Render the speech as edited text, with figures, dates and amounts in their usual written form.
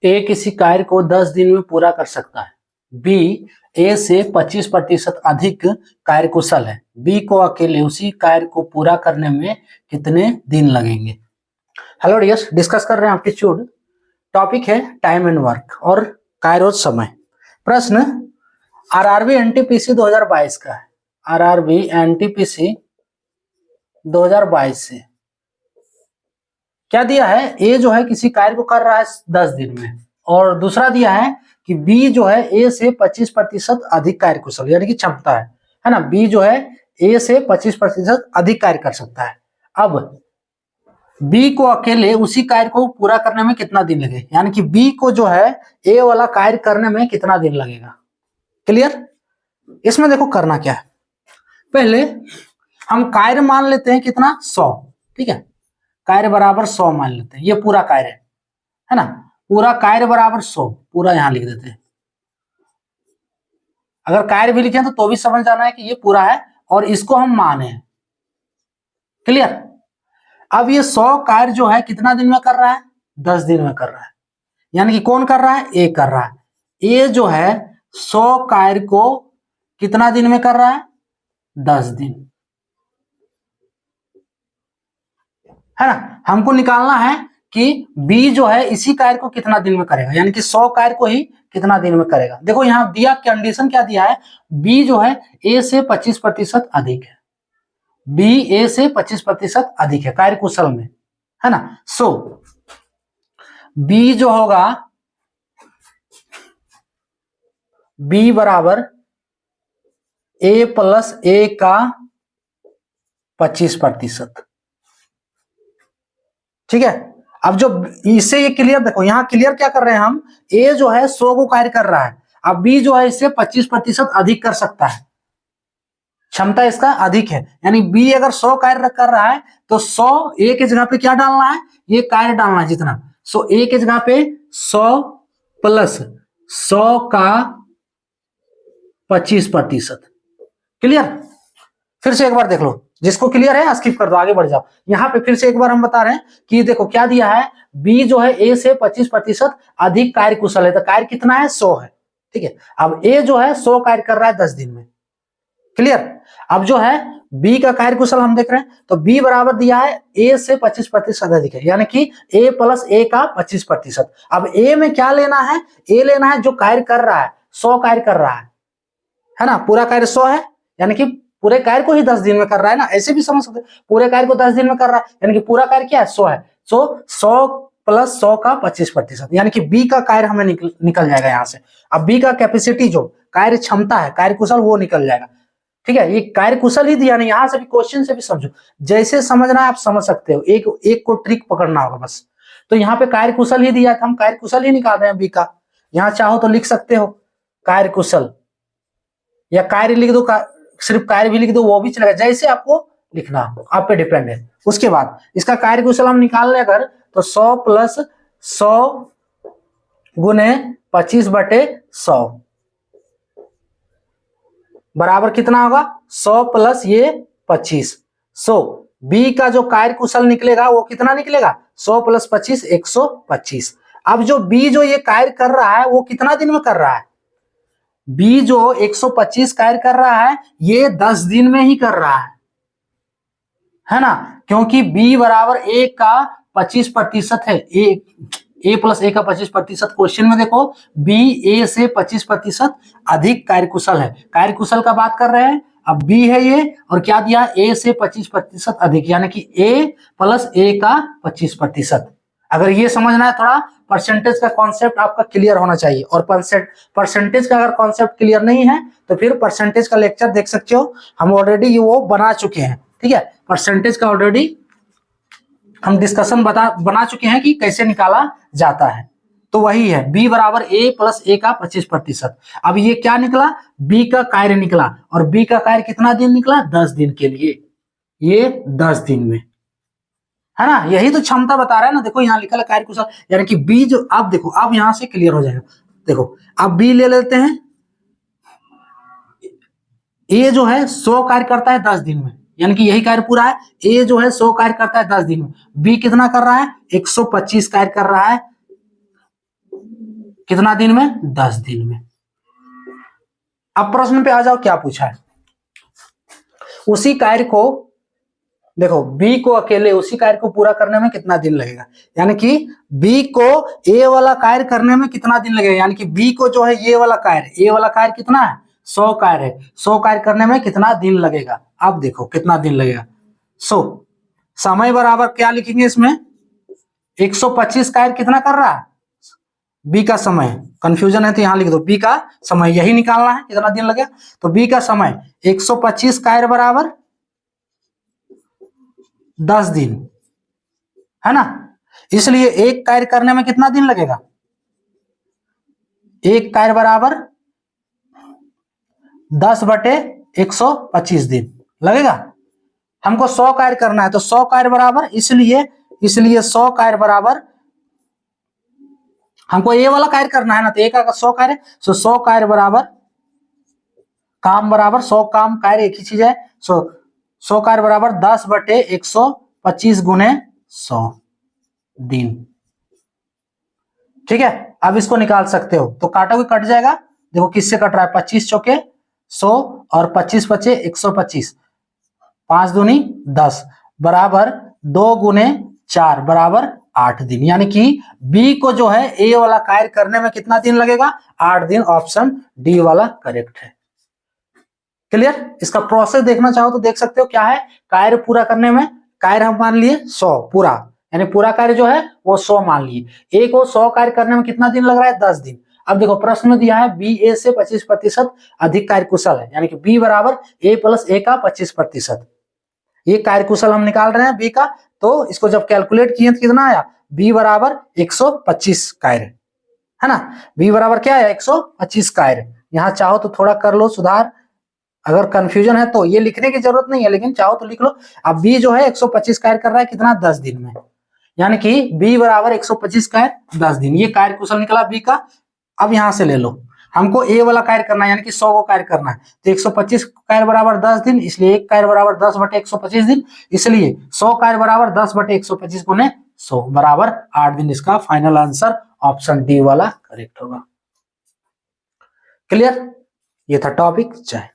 ए किसी कार्य को 10 दिन में पूरा कर सकता है। बी ए से 25% अधिक कार्यकुशल है। बी को अकेले उसी कार्य को पूरा करने में कितने दिन लगेंगे? हेलो डियर्स, डिस्कस कर रहे हैं आपके एप्टीट्यूड। टॉपिक है टाइम एंड वर्क और कार्य और समय। प्रश्न आरआरबी एनटीपीसी 2022 का है। आरआरबी एनटीपीसी 2022 से क्या दिया है? ए जो है किसी कार्य को कर रहा है 10 दिन में, और दूसरा दिया है कि बी जो है ए से 25% अधिक कार्यकुशल यानी कि क्षमता है ना। बी जो है ए से 25% अधिक कार्य कर सकता है। अब बी को अकेले उसी कार्य को पूरा करने में कितना दिन लगेगा, यानी कि बी को जो है ए वाला कार्य करने में कितना दिन लगेगा। क्लियर? इसमें देखो करना क्या है, पहले हम कार्य मान लेते हैं कितना, 100। ठीक है, कार्य बराबर 100 मान लेते हैं। ये पूरा कार्य है ना, पूरा कार्य बराबर 100, पूरा यहां लिख देते हैं। अगर कार्य भी लिखे तो भी समझ जाना है कि ये पूरा है और इसको हम माने हैं। क्लियर? अब ये 100 कार्य जो है कितना दिन में कर रहा है? 10 दिन में कर रहा है। यानी कि कौन कर रहा है? ए कर रहा है। ए जो है 100 कार्य को कितना दिन में कर रहा है? 10 दिन, है ना। हमको निकालना है कि बी जो है इसी कार्य को कितना दिन में करेगा, यानी कि 100 कार्य को ही कितना दिन में करेगा। देखो यहां दिया कंडीशन क्या दिया है, बी जो है ए से 25% अधिक है। बी ए से 25% अधिक है कार्य कुशल में, है ना। सो बी जो होगा, बी बराबर ए प्लस ए का 25%। ठीक है, अब जो इससे ये क्लियर, देखो यहां क्लियर क्या कर रहे हैं हम, ए जो है 100 को कार्य कर रहा है, अब बी जो है इससे 25% अधिक कर सकता है, क्षमता इसका अधिक है। यानी बी अगर 100 कार्य कर रहा है तो 100 ए के जगह पे क्या डालना है, ये कार्य डालना है जितना। सो ए के जगह पे 100 प्लस 100 का 25%। क्लियर? फिर से एक बार देख लो, जिसको क्लियर है स्किप कर दो, आगे बढ़ जाओ। यहां पे फिर से एक बार हम बता रहे हैं कि देखो क्या दिया है, बी जो है ए से 25% अधिक कार्य कुशल है, तो कार्य कितना है? 100 है। ठीक है, अब ए जो है 100 कार्य कर रहा है 10 दिन में। क्लियर? अब जो है बी का कार्य कुशल हम देख रहे हैं, तो बी बराबर दिया है ए से 25% अधिक है, यानी कि ए प्लस ए का 25%। अब ए में क्या लेना है? ए लेना है जो कार्य कर रहा है, 100 कार्य कर रहा है ना। पूरा कार्य 100 है, यानी कि पूरे कार्य को ही 10 दिन में कर रहा है ना, ऐसे भी समझ सकते, पूरे कार्य को 10 दिन में कर रहा है, यानी कि पूरा कार्य क्या है? 100 है। सो 100 प्लस 100 का 25%, यानी कि बी का कार्य हमें निकल जाएगा यहां से। अब बी का कैपेसिटी, जो कार्य क्षमता है, कार्य कुशल, वो निकल जाएगा। ठीक है, ये कार्य कुशल ही दिया नहीं, यहां से भी क्वेश्चन से भी समझो, जैसे समझना है आप समझ सकते हो, एक को ट्रिक पकड़ना होगा बस। तो यहाँ पे कार्य कुशल ही दिया था, हम कार्य कुशल ही निकाल रहे हैं बी का। यहाँ चाहो तो लिख सकते हो कार्य कुशल, या कार्य लिख दो, सिर्फ कार्य भी लिख दो, वो भी चलेगा, जैसे आपको लिखना हो, आप पे डिपेंड है। उसके बाद इसका कार्य कुशल हम निकाल ले अगर, तो 100 प्लस 100 गुने 25/100 बराबर कितना होगा? 100 प्लस ये 25। सो बी का जो कार्य कुशल निकलेगा वो कितना निकलेगा? 100 प्लस 25 125। अब जो बी जो ये कार्य कर रहा है वो कितना दिन में कर रहा है? बी जो 125 कार्य कर रहा है ये 10 दिन में ही कर रहा है ना, क्योंकि बी बराबर ए का 25% है। ए प्लस ए का 25%। क्वेश्चन में देखो बी ए से 25% अधिक कार्यकुशल है, कार्यकुशल का बात कर रहे हैं। अब बी है ये, और क्या दिया? ए से 25% अधिक, यानी कि ए प्लस ए का 25%। अगर ये समझना है, थोड़ा परसेंटेज का कॉन्सेप्ट आपका क्लियर होना चाहिए, और परसेंटेज का अगर कॉन्सेप्ट क्लियर नहीं है तो फिर परसेंटेज का लेक्चर देख सकते हो, हम ऑलरेडी वो बना चुके हैं। ठीक है, परसेंटेज का ऑलरेडी हम डिस्कशन बना चुके हैं कि कैसे निकाला जाता है। तो वही है, बी बराबर ए प्लस ए का 25%। अब ये क्या निकला? बी का कार्य निकला, और बी का कार्य कितना दिन निकला? 10 दिन के लिए, ये 10 दिन में, है ना। यही तो क्षमता बता रहा है ना। देखो यहाँ लिखा है कार्य कुशल, यानी कि बी जो, अब देखो अब यहां से क्लियर हो जाएगा। देखो अब बी ले लेते हैं, ए जो है 100 कार्य करता है 10 दिन में, यानी कि यही कार्य पूरा है। ए जो है 100 कार्य करता है 10 दिन में, बी कितना कर रहा है? 125 कार्य कर रहा है कितना दिन में? 10 दिन में। अब प्रश्न पे आ जाओ, क्या पूछा है। उसी कार्य को देखो, बी को अकेले उसी कार्य को पूरा करने में कितना दिन लगेगा, यानी कि बी को ए वाला कार्य करने में कितना दिन लगेगा, यानी कि बी को जो है ये वाला कार्य, ए वाला कार्य कितना है? 100 कार्य है, 100 कार्य करने में कितना दिन लगेगा। अब देखो कितना दिन लगेगा। 100 समय बराबर क्या लिखेंगे इसमें? 125 कार्य कितना कर रहा है? बी का समय, कंफ्यूजन है तो यहां लिख दो, बी का समय यही निकालना है, कितना दिन लगेगा। तो बी का समय 125 कार्य बराबर 10 दिन, है ना। इसलिए एक कार्य करने में कितना दिन लगेगा? एक कार्य बराबर 10/125 दिन लगेगा। हमको 100 कार्य करना है, तो 100 कार्य बराबर, इसलिए 100 कार्य बराबर, हमको ये वाला कार्य करना है ना, तो एक 100 कार्य, सो 100 कार्य बराबर काम बराबर 100 काम कार्य एक ही चीज है। सो 100 कार्य बराबर 10/125 गुने 100 दिन। ठीक है, अब इसको निकाल सकते हो, तो काटोगे कट जाएगा। देखो किससे कट रहा है, 25 चौके 100 और 25 बचे 125, 5 दूनी 10 बराबर 2 गुने 4 बराबर 8 दिन, यानी कि बी को जो है ए वाला कार्य करने में कितना दिन लगेगा? 8 दिन। ऑप्शन डी वाला करेक्ट है। क्लियर। इसका प्रोसेस देखना चाहो तो देख सकते हो, क्या है कार्य पूरा करने में, कार्य हम मान लिए 100 पूरा, यानी पूरा कार्य जो है वो 100 मान लिए। ए को 100 कार्य करने में कितना दिन लग रहा है? 10 दिन। अब देखो प्रश्न में दिया है बी ए से 25% अधिक कार्य कुशल है, यानी कि बी बराबर ए प्लस ए का 25%। ये कार्य कुशल हम निकाल रहे हैं बी का, तो इसको जब कैलकुलेट किए तो कितना आया? बी बराबर 125 कार्य, है ना। बी बराबर क्या है? 125 कार्य। यहाँ चाहो तो थोड़ा कर लो सुधार, अगर कंफ्यूजन है तो ये लिखने की जरूरत नहीं है, लेकिन चाहो तो लिख लो। अब बी जो है 125 कार्य कर रहा है कितना? 10 दिन में, यानी कि बी बराबर 125 कार्य 10 दिन। ये कार्य कुशल निकला बी का। अब यहां से ले लो, हमको ए वाला कार्य करना है, यानी कि 100 को कार्य करना है, तो 125 कार्य बराबर 10 दिन, इसलिए एक कार्य बराबर 10/125 दिन, इसलिए 100 कार्य बराबर 10/125 गुने 100 बराबर 8 दिन। इसका फाइनल आंसर ऑप्शन डी वाला करेक्ट होगा। क्लियर। ये था टॉपिक। जय